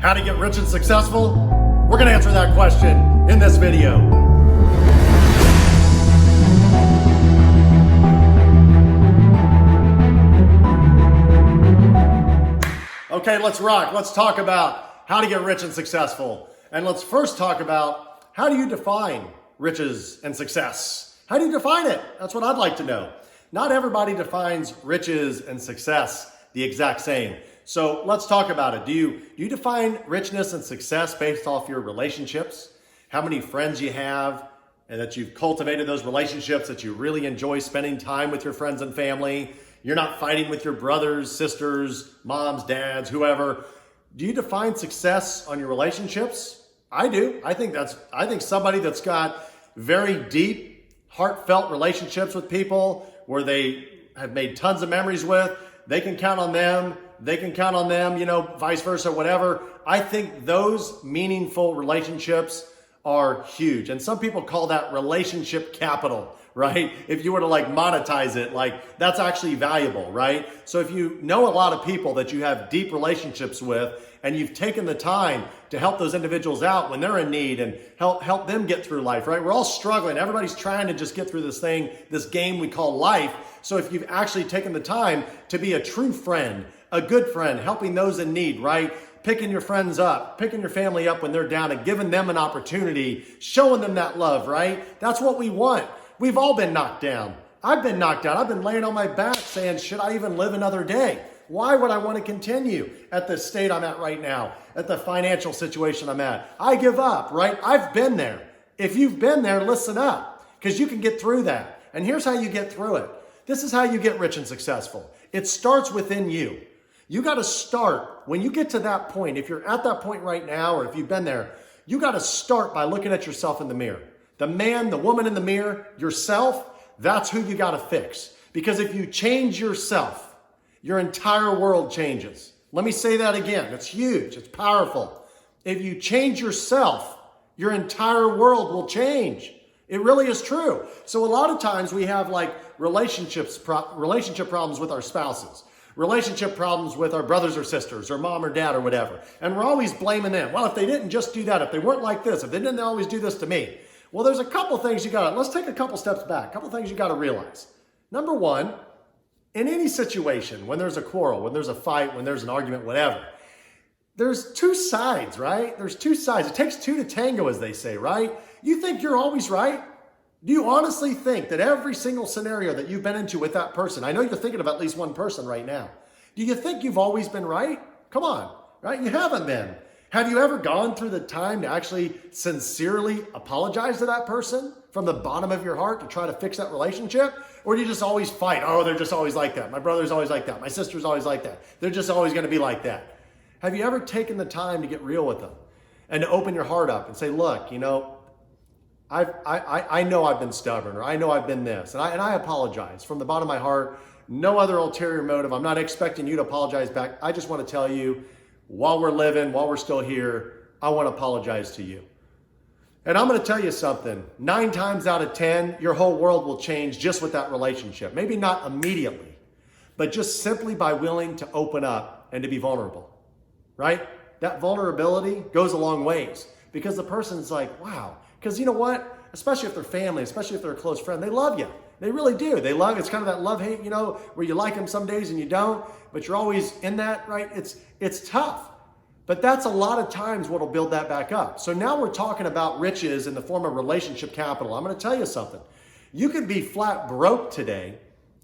How to get rich and successful? We're going to answer that question in this video. Okay, let's rock. Let's talk about how to get rich and successful. And let's first talk about how do you define riches and success? How do you define it? That's what I'd like to know. Not everybody defines riches and success the exact same. So let's talk about it. Do you define richness and success based off your relationships? How many friends you have and that you've cultivated those relationships, that you really enjoy spending time with your friends and family? You're not fighting with your brothers, sisters, moms, dads, whoever. Do you define success on your relationships? I do. I think somebody that's got very deep, heartfelt relationships with people where they have made tons of memories with, they can count on them. They can count on them, vice versa, whatever. I think those meaningful relationships are huge. And some people call that relationship capital, right? If you were to monetize it, that's actually valuable, right? So if you know a lot of people that you have deep relationships with and you've taken the time to help those individuals out when they're in need and help them get through life, right? We're all struggling. Everybody's trying to just get through this game we call life. So if you've actually taken the time to be a true friend, a good friend, helping those in need, right? Picking your friends up, picking your family up when they're down and giving them an opportunity, showing them that love, right? That's what we want. We've all been knocked down. I've been knocked down. I've been laying on my back saying, should I even live another day? Why would I want to continue at the state I'm at right now, at the financial situation I'm at? I give up, right? I've been there. If you've been there, listen up, because you can get through that. And here's how you get through it. This is how you get rich and successful. It starts within you. You got to start when you get to that point. If you're at that point right now, or if you've been there, you got to start by looking at yourself in the mirror. The man, the woman in the mirror, yourself, that's who you got to fix. Because if you change yourself, your entire world changes. Let me say that again. It's huge. It's powerful. If you change yourself, your entire world will change. It really is true. So a lot of times we have relationship problems with our spouses. Relationship problems with our brothers or sisters or mom or dad or whatever. And we're always blaming them. Well, if they didn't just do that, if they weren't like this, if they didn't always do this to me. Well, there's a couple things let's take a couple steps back. A couple things you got to realize. Number one, in any situation, when there's a quarrel, when there's a fight, when there's an argument, whatever, there's two sides, right? There's two sides. It takes two to tango, as they say, right? You think you're always right? Do you honestly think that every single scenario that you've been into with that person, I know you're thinking of at least one person right now. Do you think you've always been right? Come on, right? You haven't been. Have you ever gone through the time to actually sincerely apologize to that person from the bottom of your heart to try to fix that relationship? Or do you just always fight? Oh, they're just always like that. My brother's always like that. My sister's always like that. They're just always going to be like that. Have you ever taken the time to get real with them and to open your heart up and say, look, I know I've been stubborn, or I know I've been this, and I apologize from the bottom of my heart. No other ulterior motive. I'm not expecting you to apologize back. I just want to tell you, while we're living, while we're still here, I want to apologize to you. And I'm going to tell you something. 9 times out of 10, your whole world will change just with that relationship. Maybe not immediately, but just simply by willing to open up and to be vulnerable, right? That vulnerability goes a long ways because the person's like, wow. Because you know what? Especially if they're family, especially if they're a close friend, they love you. They really do. They love, it's kind of that love-hate, where you like them some days and you don't, but you're always in that, right? It's tough. But that's a lot of times what'll build that back up. So now we're talking about riches in the form of relationship capital. I'm going to tell you something. You could be flat broke today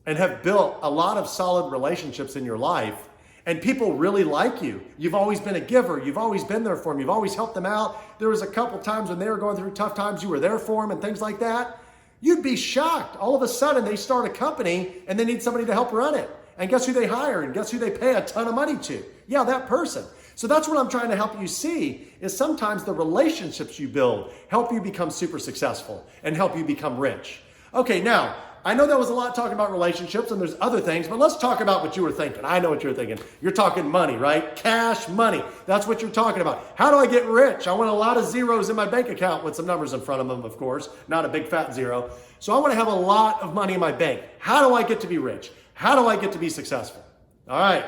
and have built a lot of solid relationships in your life, and people really like you. You've always been a giver. You've always been there for them. You've always helped them out. There was a couple times when they were going through tough times, you were there for them and things like that. You'd be shocked. All of a sudden, they start a company and they need somebody to help run it. And guess who they hire? And guess who they pay a ton of money to? Yeah, that person. So that's what I'm trying to help you see is sometimes the relationships you build help you become super successful and help you become rich. Okay, now, I know that was a lot talking about relationships and there's other things, but let's talk about what you were thinking. I know what you're thinking. You're talking money, right? Cash money. That's what you're talking about. How do I get rich? I want a lot of zeros in my bank account with some numbers in front of them, of course, not a big fat zero. So I want to have a lot of money in my bank. How do I get to be rich? How do I get to be successful? All right,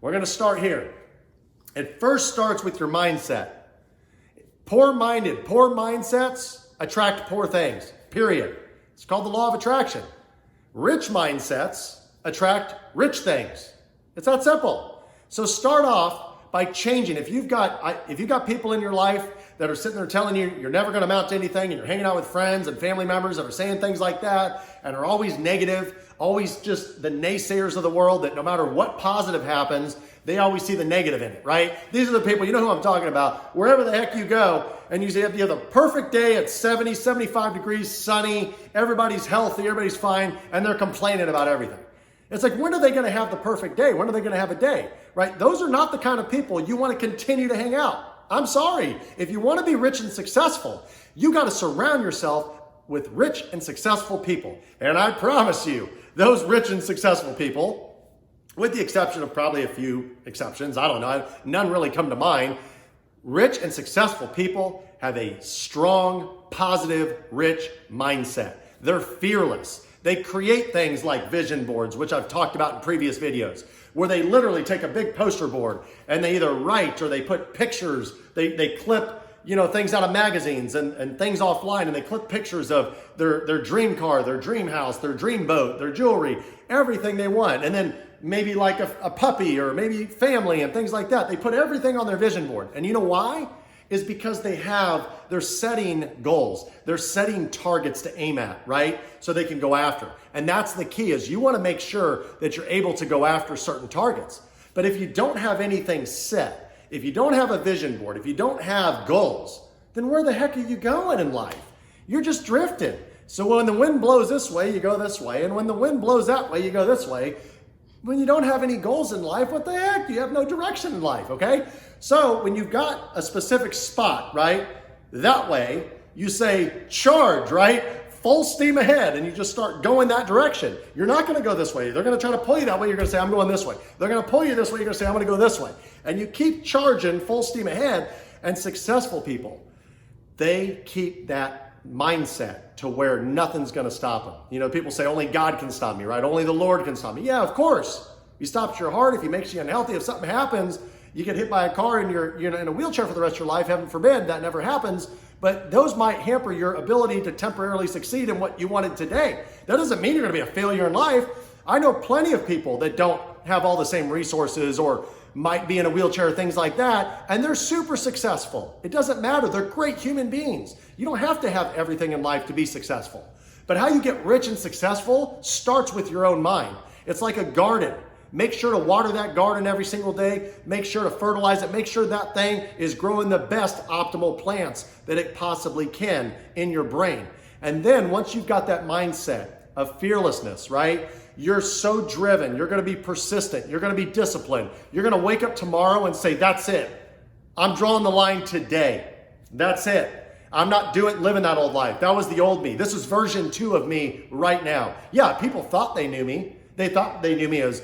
we're going to start here. It first starts with your mindset. Poor mindsets attract poor things, period. It's called the law of attraction. Rich mindsets attract rich things. It's that simple. So start off by changing. If you've got people in your life that are sitting there telling you you're never going to amount to anything, and you're hanging out with friends and family members that are saying things like that and are always negative, always just the naysayers of the world, that no matter what positive happens, they always see the negative in it, right? These are the people, you know who I'm talking about. Wherever the heck you go, and you have the perfect day at 70, 75 degrees, sunny, everybody's healthy, everybody's fine, and they're complaining about everything. It's like, when are they going to have the perfect day? When are they going to have a day, right? Those are not the kind of people you want to continue to hang out. I'm sorry. If you want to be rich and successful, you got to surround yourself with rich and successful people. And I promise you, those rich and successful people, with the exception of probably a few exceptions, I don't know, none really come to mind, rich and successful people have a strong, positive, rich mindset. They're fearless. They create things like vision boards, which I've talked about in previous videos, where they literally take a big poster board and they either write or they put pictures, they clip things out of magazines and things offline, and they clip pictures of their dream car, their dream house, their dream boat, their jewelry, everything they want. And then maybe like a puppy or maybe family and things like that. They put everything on their vision board. And you know why? Is because they're setting goals. They're setting targets to aim at, right? So they can go after. And that's the key, is you want to make sure that you're able to go after certain targets. But if you don't have anything set, if you don't have a vision board, if you don't have goals, then where the heck are you going in life? You're just drifting. So when the wind blows this way, you go this way. And when the wind blows that way, you go this way. When you don't have any goals in life, what the heck? You have no direction in life, okay? So when you've got a specific spot, right? That way, you say charge, right? Full steam ahead, and you just start going that direction. You're not going to go this way. They're going to try to pull you that way. You're going to say, I'm going this way. They're going to pull you this way. You're going to say, I'm going to go this way. And you keep charging full steam ahead. And successful people, they keep that mindset to where nothing's going to stop them. You know, people say only God can stop me, right? Only the Lord can stop me. Yeah, of course. He stops your heart. If he makes you unhealthy, if something happens, you get hit by a car and you're in a wheelchair for the rest of your life, heaven forbid, that never happens. But those might hamper your ability to temporarily succeed in what you wanted today. That doesn't mean you're going to be a failure in life. I know plenty of people that don't have all the same resources or might be in a wheelchair, things like that, and they're super successful. It doesn't matter. They're great human beings. You don't have to have everything in life to be successful. But how you get rich and successful starts with your own mind. It's like a garden. Make sure to water that garden every single day. Make sure to fertilize it. Make sure that thing is growing the best optimal plants that it possibly can in your brain. And then once you've got that mindset of fearlessness, right? You're so driven. You're going to be persistent. You're going to be disciplined. You're going to wake up tomorrow and say, that's it. I'm drawing the line today. That's it. I'm not living that old life. That was the old me. This is version 2 of me right now. Yeah, people thought they knew me. They thought they knew me as,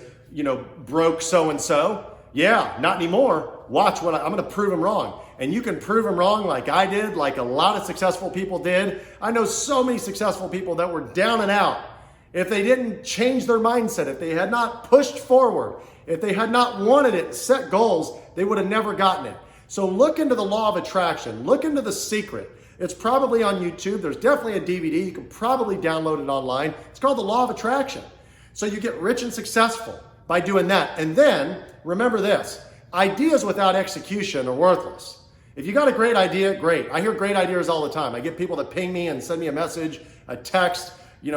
broke so-and-so. Yeah, not anymore. Watch what I'm going to prove them wrong. And you can prove them wrong like I did, like a lot of successful people did. I know so many successful people that were down and out. If they didn't change their mindset, if they had not pushed forward, if they had not wanted it, set goals, they would have never gotten it. So look into the law of attraction. Look into the secret. It's probably on YouTube. There's definitely a DVD. You can probably download it online. It's called the law of attraction. So you get rich and successful by doing that. And then remember this, ideas without execution are worthless. If you got a great idea, great. I hear great ideas all the time. I get people that ping me and send me a message, a text,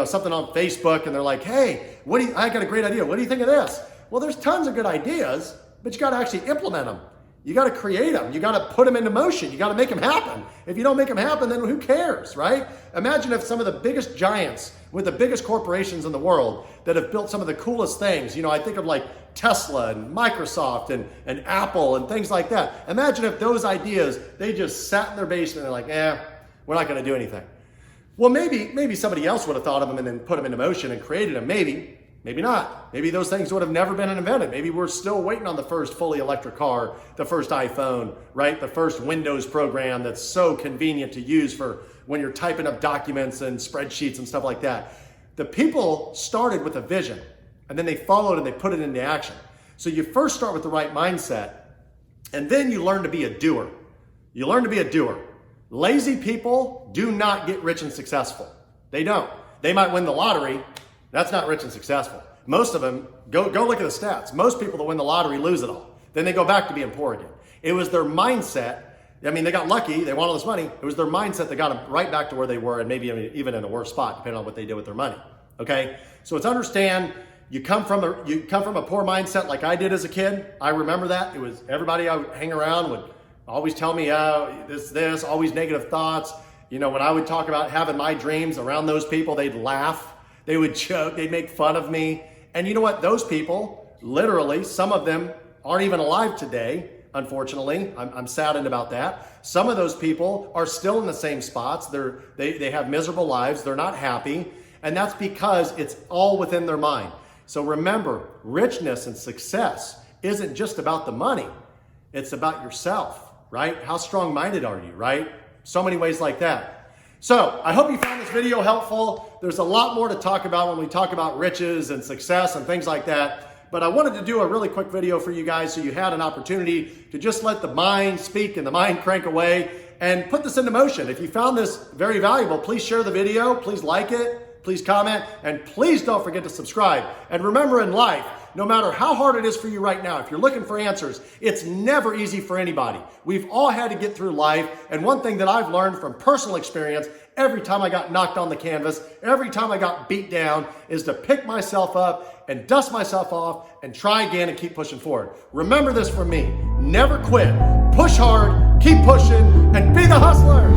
something on Facebook, and they're like, hey, I got a great idea. What do you think of this? Well, there's tons of good ideas, but you got to actually implement them. You got to create them. You got to put them into motion. You got to make them happen. If you don't make them happen, then who cares, right? Imagine if some of the biggest giants with the biggest corporations in the world that have built some of the coolest things, I think of like Tesla and Microsoft and Apple and things like that. Imagine if those ideas, they just sat in their basement and they're like, we're not going to do anything. Well, maybe somebody else would have thought of them and then put them into motion and created them. Maybe not. Maybe those things would have never been invented. Maybe we're still waiting on the first fully electric car, the first iPhone, right? The first Windows program that's so convenient to use for when you're typing up documents and spreadsheets and stuff like that. The people started with a vision and then they followed and they put it into action. So you first start with the right mindset. And then you learn to be a doer. You learn to be a doer. Lazy people do not get rich and successful. They don't. They might win the lottery. That's not rich and successful. Most of them, go look at the stats. Most people that win the lottery lose it all. Then they go back to being poor again. It was their mindset. I mean, they got lucky. They won all this money. It was their mindset that got them right back to where they were, and maybe even in a worse spot, depending on what they did with their money. Okay? So it's understand you come from a poor mindset like I did as a kid. I remember that. It was everybody I would hang around would always tell me, this, always negative thoughts. You know, when I would talk about having my dreams around those people, they'd laugh. They would joke. They'd make fun of me. And you know what? Those people, literally, some of them aren't even alive today, unfortunately. I'm saddened about that. Some of those people are still in the same spots. They have miserable lives. They're not happy. And that's because it's all within their mind. So remember, richness and success isn't just about the money. It's about yourself, right? How strong-minded are you, right? So many ways like that. So I hope you found this video helpful. There's a lot more to talk about when we talk about riches and success and things like that. But I wanted to do a really quick video for you guys so you had an opportunity to just let the mind speak and the mind crank away and put this into motion. If you found this very valuable, please share the video, please like it, please comment, and please don't forget to subscribe. And remember, in life, no matter how hard it is for you right now, if you're looking for answers, it's never easy for anybody. We've all had to get through life. And one thing that I've learned from personal experience, every time I got knocked on the canvas, every time I got beat down, is to pick myself up and dust myself off and try again and keep pushing forward. Remember this from me. Never quit. Push hard, keep pushing, and be the hustler.